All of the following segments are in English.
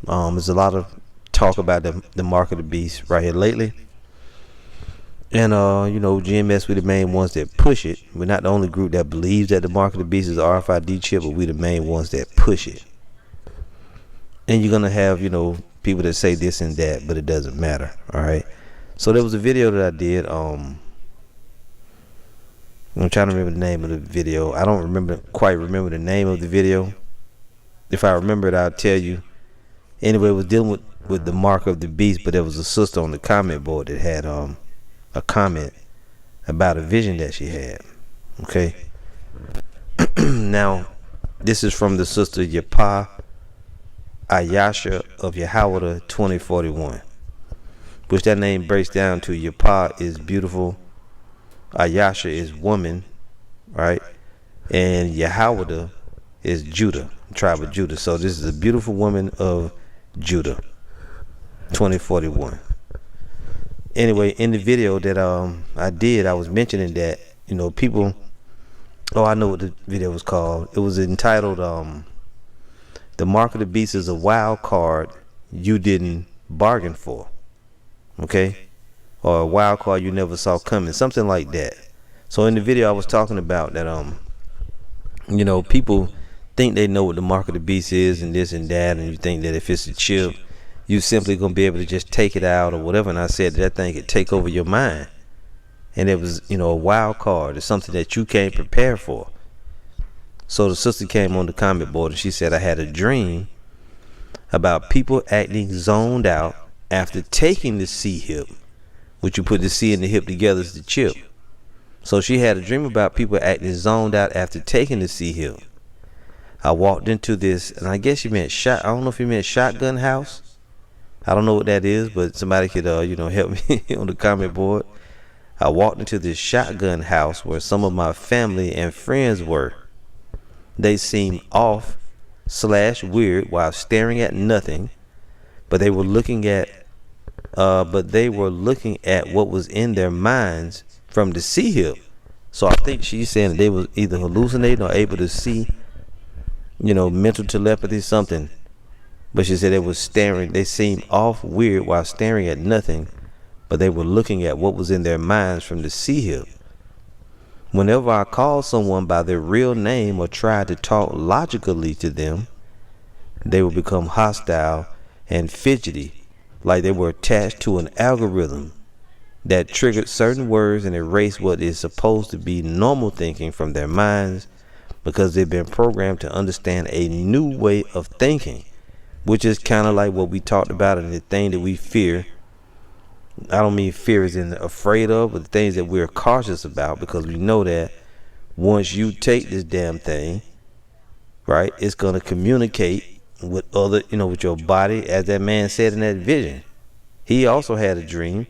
There's a lot of talk about the mark of the beast right here lately. And GMS, we the main ones that push it. We're not the only group that believes that the mark of the beast is a RFID chip, but we the main ones that push it. And you're gonna have, people that say this and that, but it doesn't matter. All right. So there was a video that I did. I'm trying to remember the name of the video. I don't quite remember the name of the video. If I remember it, I'll tell you. Anyway, it was dealing with the mark of the beast, but there was a sister on the comment board that had a comment about a vision that she had. Okay. Now, this is from the sister Yapa Ayasha of Yahawada 2041, which that name breaks down to Yapa is beautiful, Ayasha is woman, right? And Yahawada is Judah, tribe of Judah. So this is a beautiful woman of Judah 2041. Anyway, in the video that I did, I was mentioning that people. Oh, I know what the video was called. It was entitled "The Mark of the Beast is a wild card you didn't bargain for." Okay, or a wild card you never saw coming, something like that. So in the video, I was talking about that people think they know what the mark of the beast is and this and that, and you think that if it's a chip, you simply gonna be able to just take it out or whatever. And I said that thing could take over your mind, and it was a wild card. It's something that you can't prepare for. So the sister came on the comment board and she said, I had a dream about people acting zoned out after taking the C hip, which you put the C and the hip together is the chip. So she had a dream about people acting zoned out after taking the C hip. I walked into this, and I guess you meant I don't know if you meant shotgun house. I don't know what that is, but somebody could help me on the comment board. I walked into this shotgun house where some of my family and friends were. They seemed off / weird while staring at nothing, but they were looking at what was in their minds from the C hip. So I think she's saying that they was either hallucinating or able to see, mental telepathy, something. But she said they seemed off weird while staring at nothing, but they were looking at what was in their minds from the C hip. Whenever I called someone by their real name or tried to talk logically to them, they would become hostile and fidgety, like they were attached to an algorithm that triggered certain words and erased what is supposed to be normal thinking from their minds, because they've been programmed to understand a new way of thinking, which is kind of like what we talked about in the thing that we fear. I don't mean fear as in afraid of, but the things that we're cautious about, because we know that once you take this damn thing, right, it's going to communicate with other, with your body, as that man said in that vision. He also had a dream.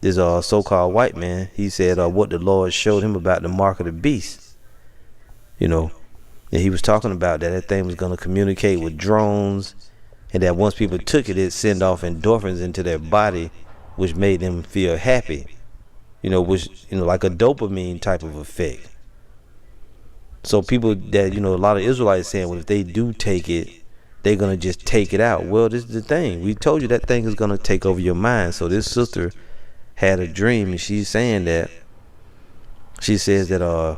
This so-called white man, he said what the Lord showed him about the mark of the beast. And he was talking about that thing was going to communicate with drones, and that once people took it, it'd send off endorphins into their body, which made them feel happy, which, like a dopamine type of effect. So people that, a lot of Israelites saying, well, if they do take it, they're going to just take it out. Well, this is the thing. We told you that thing is going to take over your mind. So this sister had a dream, and she's saying that, she says that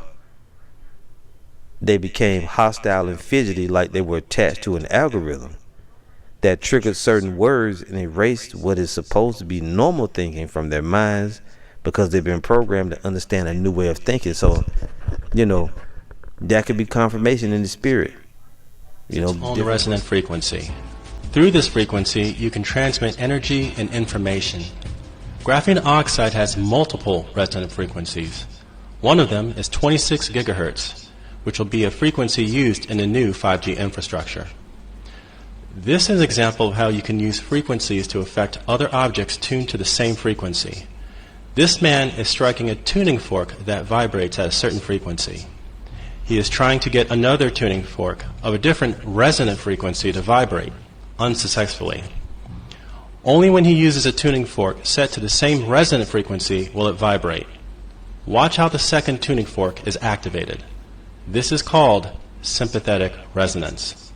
they became hostile and fidgety, like they were attached to an algorithm that triggered certain words and erased what is supposed to be normal thinking from their minds, because they've been programmed to understand a new way of thinking. So, that could be confirmation in the spirit. On the resonant frequency. Through this frequency, you can transmit energy and information. Graphene oxide has multiple resonant frequencies. One of them is 26 gigahertz, which will be a frequency used in the new 5G infrastructure. This is an example of how you can use frequencies to affect other objects tuned to the same frequency. This man is striking a tuning fork that vibrates at a certain frequency. He is trying to get another tuning fork of a different resonant frequency to vibrate, unsuccessfully. Only when he uses a tuning fork set to the same resonant frequency will it vibrate. Watch how the second tuning fork is activated. This is called sympathetic resonance.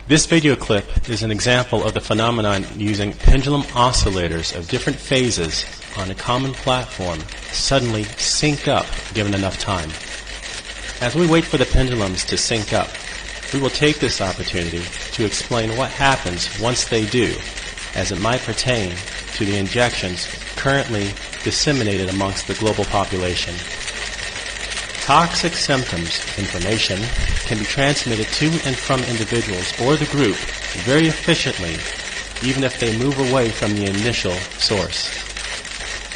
This video clip is an example of the phenomenon using pendulum oscillators of different phases on a common platform suddenly sync up given enough time. As we wait for the pendulums to sync up, we will take this opportunity to explain what happens once they do, as it might pertain to the injections currently disseminated amongst the global population. Toxic symptoms information can be transmitted to and from individuals or the group very efficiently, even if they move away from the initial source.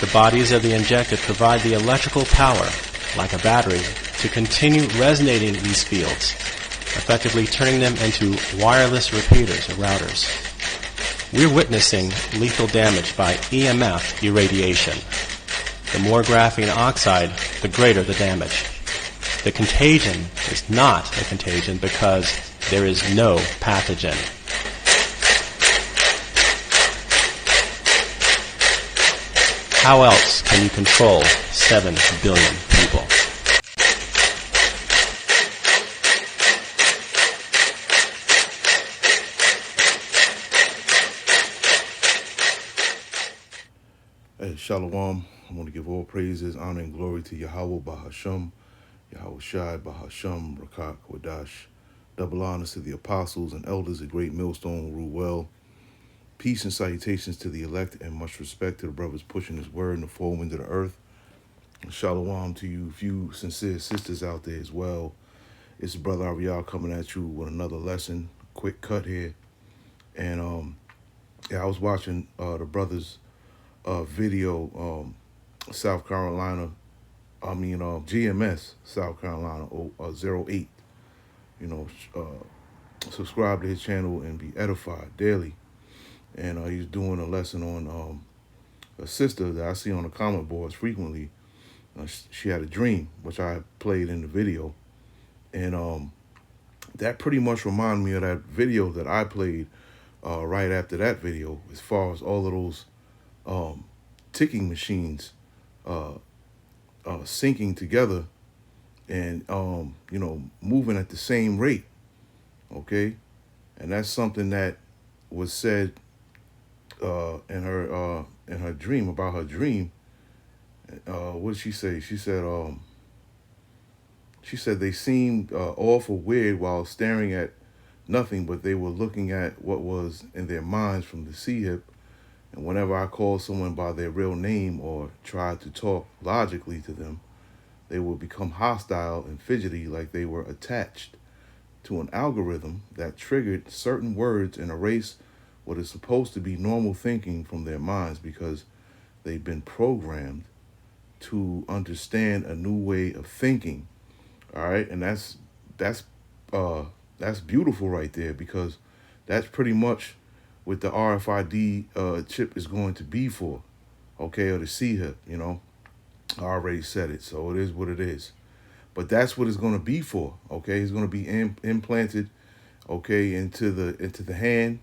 The bodies of the injected provide the electrical power, like a battery, to continue resonating these fields, effectively turning them into wireless repeaters or routers. We're witnessing lethal damage by EMF irradiation. The more graphene oxide, the greater the damage. The contagion is not a contagion because there is no pathogen. How else can you control 7 billion people? Hey, Shalom. I want to give all praises, honor, and glory to Yahweh Bahasham, Yahweh Shai Bahasham, Rakak Wadash. Double honors to the apostles and elders, the great millstone who rule well. Peace and salutations to the elect, and much respect to the brothers pushing his word in the four winds of the earth. And shalom to you, few sincere sisters out there as well. It's Brother Ariel coming at you with another lesson. Quick cut here. And I was watching the brothers' video, South Carolina, GMS, South Carolina, 08. Subscribe to his channel and be edified daily. And he's doing a lesson on a sister that I see on the comment boards frequently. She had a dream, which I played in the video. And that pretty much reminded me of that video that I played right after that video, as far as all of those ticking machines syncing together and moving at the same rate. Okay, and that's something that was said in her dream, about her dream. What did she say? She said they seemed awful weird while staring at nothing, but they were looking at what was in their minds from the C-hip. And whenever I called someone by their real name or tried to talk logically to them, they would become hostile and fidgety, like they were attached to an algorithm that triggered certain words and erased what is supposed to be normal thinking from their minds, because they've been programmed to understand a new way of thinking. All right, and that's beautiful right there, because that's pretty much what the RFID chip is going to be for, okay, or the C-hip, I already said it, so it is what it is. But that's what it's going to be for, okay? It's going to be implanted, okay, into the hand,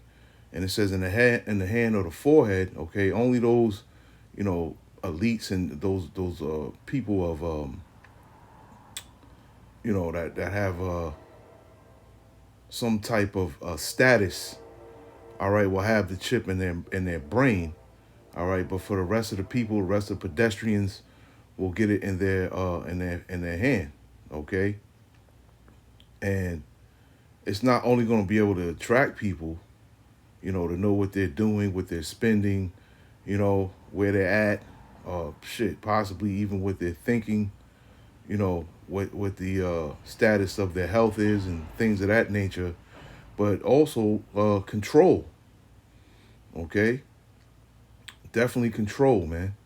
and it says in the hand or the forehead, okay. Only those, elites and those people of that have some type of status, all right, will have the chip in their brain, all right. But for the rest of the people, the rest of the pedestrians, will get it in their hand, okay. And it's not only going to be able to track people, to know what they're doing, what they're spending, where they're at, possibly even what they're thinking, what the status of their health is and things of that nature, but also control, okay? Definitely control, man.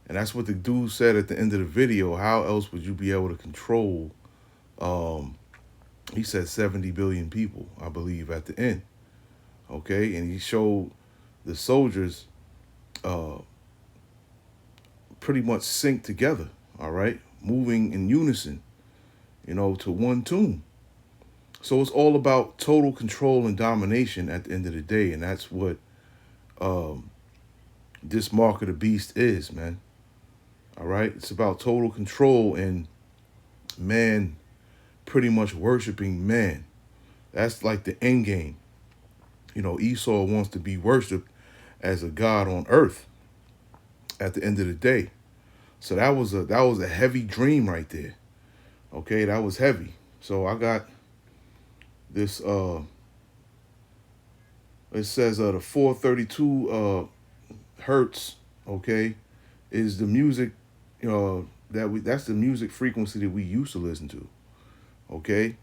And that's what the dude said at the end of the video. How else would you be able to control, he said 70 billion people, I believe, at the end, okay? And he showed the soldiers pretty much sync together, all right? Moving in unison, to one tune. So it's all about total control and domination at the end of the day. And that's what this mark of the beast is, man. All right? It's about total control and man pretty much worshiping man. That's like the end game. Esau wants to be worshipped as a god on earth at the end of the day. So that was a heavy dream right there. Okay, that was heavy. So I got this it says the 432 hertz, okay, is the music that's the music frequency that we used to listen to. Okay?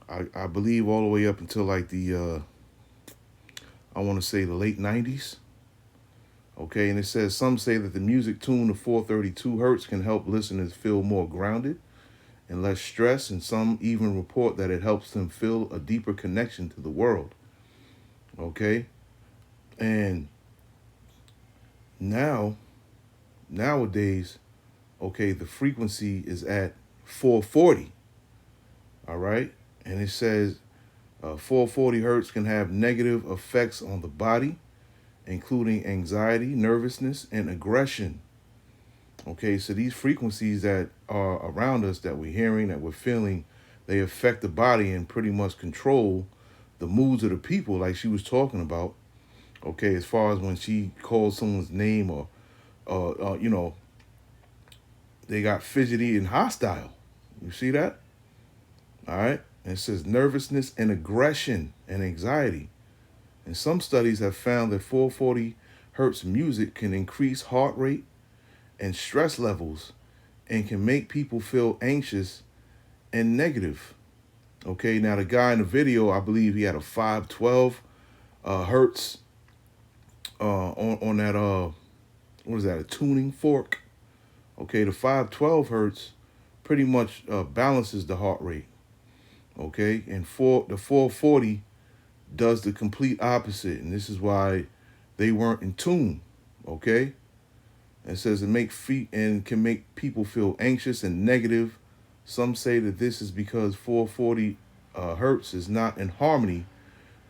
I believe all the way up until like the I want to say the late 90s. Okay, and it says some say that the music tuned to 432 hertz can help listeners feel more grounded and less stressed, and some even report that it helps them feel a deeper connection to the world. Okay? And nowadays, okay, the frequency is at 440. All right? And it says 440 hertz can have negative effects on the body, including anxiety, nervousness, and aggression. Okay, so these frequencies that are around us, that we're hearing, that we're feeling, they affect the body and pretty much control the moods of the people, like she was talking about. Okay, as far as when she calls someone's name, or they got fidgety and hostile. You see that? All right. And it says nervousness and aggression and anxiety. And some studies have found that 440 hertz music can increase heart rate and stress levels and can make people feel anxious and negative. Okay, now the guy in the video, I believe he had a 512 hertz on that what is that, a tuning fork? Okay, the 512 hertz pretty much balances the heart rate. Okay, and the 440 does the complete opposite, and this is why they weren't in tune. Okay, it says it can make people feel anxious and negative. Some say that this is because 440 hertz is not in harmony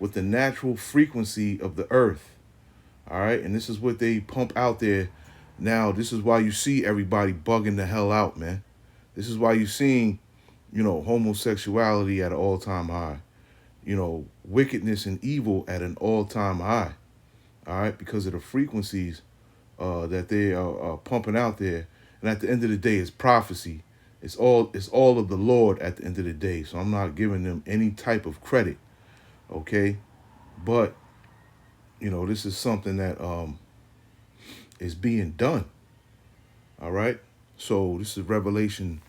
with the natural frequency of the earth. All right, and this is what they pump out there. Now, this is why you see everybody bugging the hell out, man. This is why you're seeing, homosexuality at an all-time high. Wickedness and evil at an all-time high. All right, because of the frequencies that they are pumping out there. And at the end of the day, it's prophecy. It's all of the Lord at the end of the day. So I'm not giving them any type of credit. Okay, but this is something that is being done. All right. So this is Revelation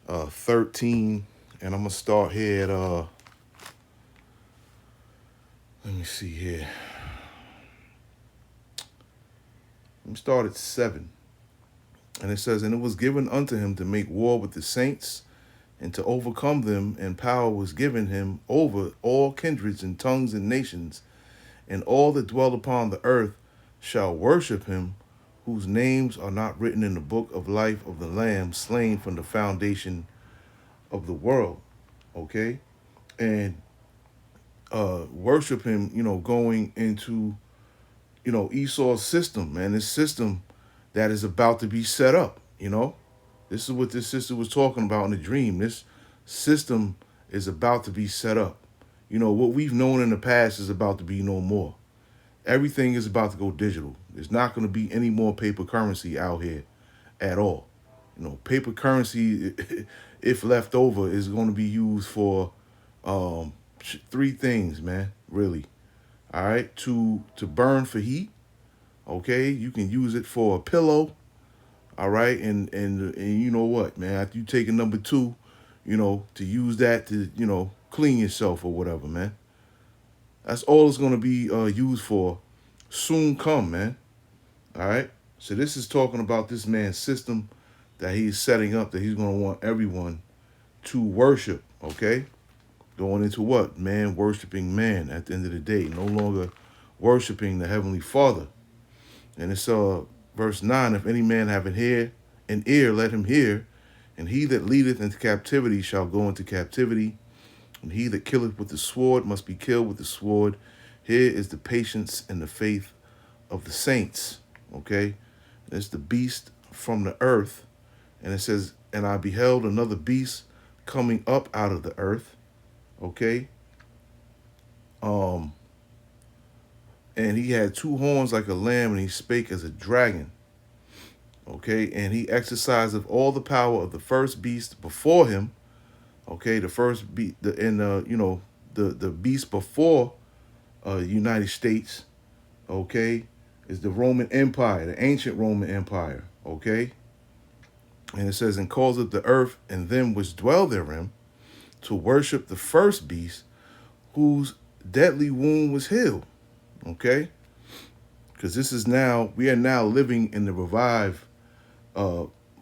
13, and I'm gonna start here at let me see here. Let me start at 7. And it says, and it was given unto him to make war with the saints and to overcome them, and power was given him over all kindreds and tongues and nations, and all that dwell upon the earth shall worship him, whose names are not written in the book of life of the Lamb slain from the foundation of the world. Okay? And worship him, going into, Esau's system, man, this system that is about to be set up, This is what this sister was talking about in the dream. This system is about to be set up. What we've known in the past is about to be no more. Everything is about to go digital. There's not going to be any more paper currency out here at all. Paper currency, if left over, is going to be used for 3 things, man, really. All right, to burn for heat. Okay, you can use it for a pillow. All right, and you know what, man, after you take a number 2, to use that to, clean yourself or whatever, man. That's all it's going to be used for. Soon come, man. All right. So this is talking about this man's system that he's setting up, that he's going to want everyone to worship. Okay. Going into what? Man worshiping man at the end of the day. No longer worshiping the Heavenly Father. And it's verse 9. If any man have an ear, let him hear. And he that leadeth into captivity shall go into captivity. And he that killeth with the sword must be killed with the sword. Here is the patience and the faith of the saints. Okay? And it's the beast from the earth. And it says, and I beheld another beast coming up out of the earth. Okay? And he had two horns like a lamb, and he spake as a dragon. Okay, and he exercised of all the power of the first beast before him. Okay, the first beast, the beast before United States. Okay, is the Roman Empire, the ancient Roman Empire. Okay, and it says, and causeth the earth and them which dwell therein to worship the first beast, whose deadly wound was healed. Okay, because we are now living in the revived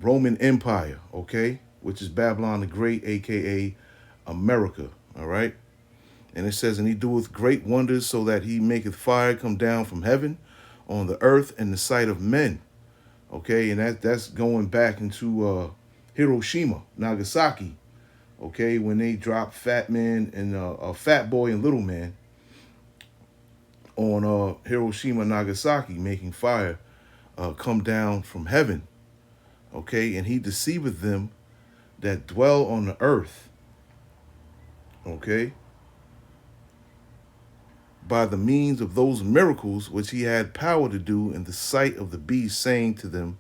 Roman Empire, okay, which is Babylon the Great, aka America, all right? And it says, and he doeth great wonders, so that he maketh fire come down from heaven on the earth in the sight of men, okay? And that's going back into Hiroshima, Nagasaki, okay, when they dropped Fat Man and Fat Boy and Little Man on Hiroshima, Nagasaki, making fire come down from heaven. Okay, and he deceiveth them that dwell on the earth. Okay, by the means of those miracles which he had power to do in the sight of the beast, saying to them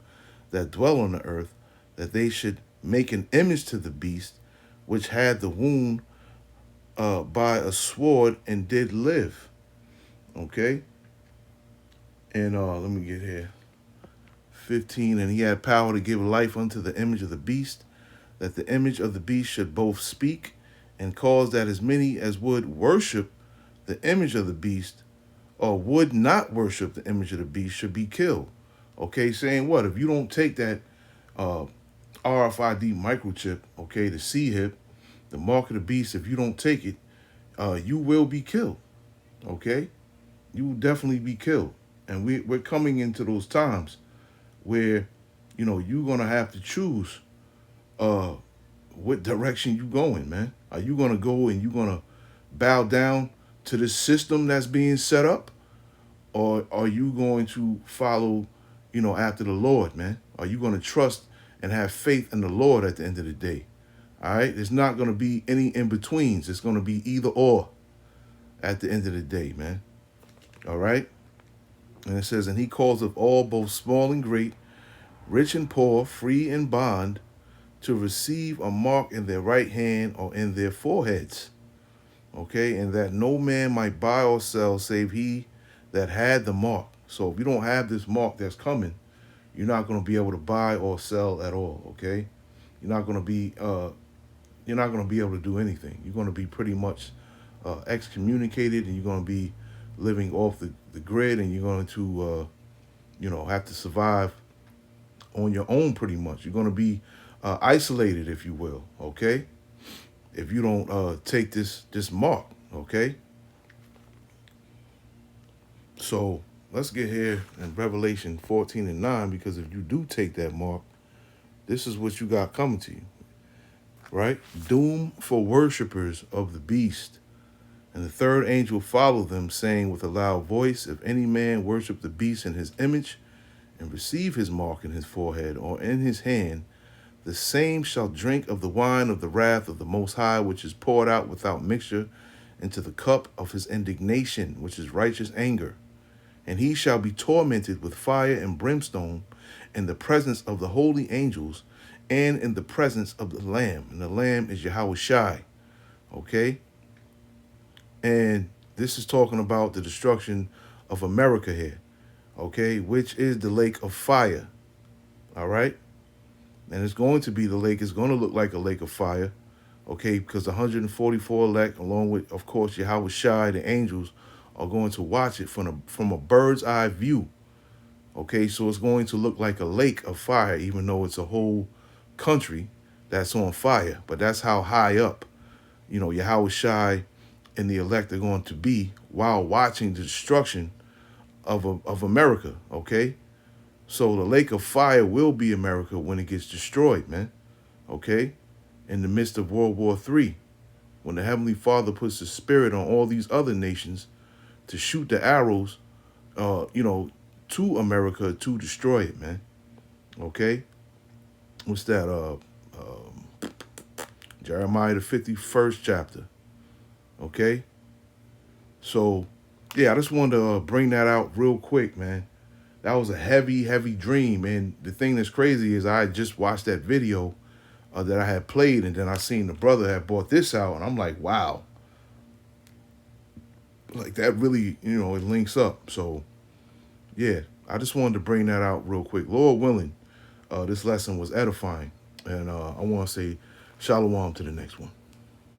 that dwell on the earth, that they should make an image to the beast, which had the wound by a sword and did live. Okay, and let me get here. 15, and he had power to give life unto the image of the beast, that the image of the beast should both speak and cause that as many as would worship the image of the beast or would not worship the image of the beast should be killed. Okay, saying what? If you don't take that RFID microchip, okay, the C-hip, the mark of the beast, if you don't take it, you will be killed. Okay, you will definitely be killed. And we're coming into those times where, you're going to have to choose what direction you going, man. Are you going to go and you're going to bow down to the system that's being set up? Or are you going to follow, after the Lord, man? Are you going to trust and have faith in the Lord at the end of the day? All right? There's not going to be any in-betweens. It's going to be either or at the end of the day, man. All right? And it says, and he calls of all, both small and great, rich and poor, free and bond, to receive a mark in their right hand or in their foreheads. Okay, and that no man might buy or sell save he that had the mark. So if you don't have this mark that's coming, you're not going to be able to buy or sell at all. Okay, you're not going to be able to do anything. You're going to be pretty much excommunicated, and you're going to be living off the grid, and you're going to have to survive on your own pretty much. You're going to be isolated, if you will, okay? If you don't take this mark, okay? So let's get here in Revelation 14 and 9, because if you do take that mark, this is what you got coming to you, right? Doom for worshipers of the beast. And the third angel followed them, saying with a loud voice, if any man worship the beast in his image, and receive his mark in his forehead or in his hand, the same shall drink of the wine of the wrath of the Most High, which is poured out without mixture into the cup of his indignation, which is righteous anger. And he shall be tormented with fire and brimstone in the presence of the holy angels and in the presence of the Lamb. And the Lamb is Yahweh Shai. Okay? And this is talking about the destruction of America here. Okay, which is the lake of fire. All right, and it's going to be it's going to look like a lake of fire. Okay, because the 144 elect, along with, of course, Yahweh Shai, the angels, are going to watch it from a bird's eye view. Okay, so it's going to look like a lake of fire, even though it's a whole country that's on fire. But that's how high up, Yahweh Shai and the elect are going to be while watching the destruction of America, okay? So the lake of fire will be America when it gets destroyed, man, okay? In the midst of World War III, when the Heavenly Father puts the spirit on all these other nations to shoot the arrows, to America to destroy it, man, okay? What's that? Jeremiah the 51st chapter, okay? So yeah, I just wanted to bring that out real quick, man. That was a heavy, heavy dream. And the thing that's crazy is I just watched that video that I had played, and then I seen the brother had bought this out, and I'm like, wow, like that really, it links up. So yeah, I just wanted to bring that out real quick. Lord willing, this lesson was edifying, and I want to say shalom to the next one.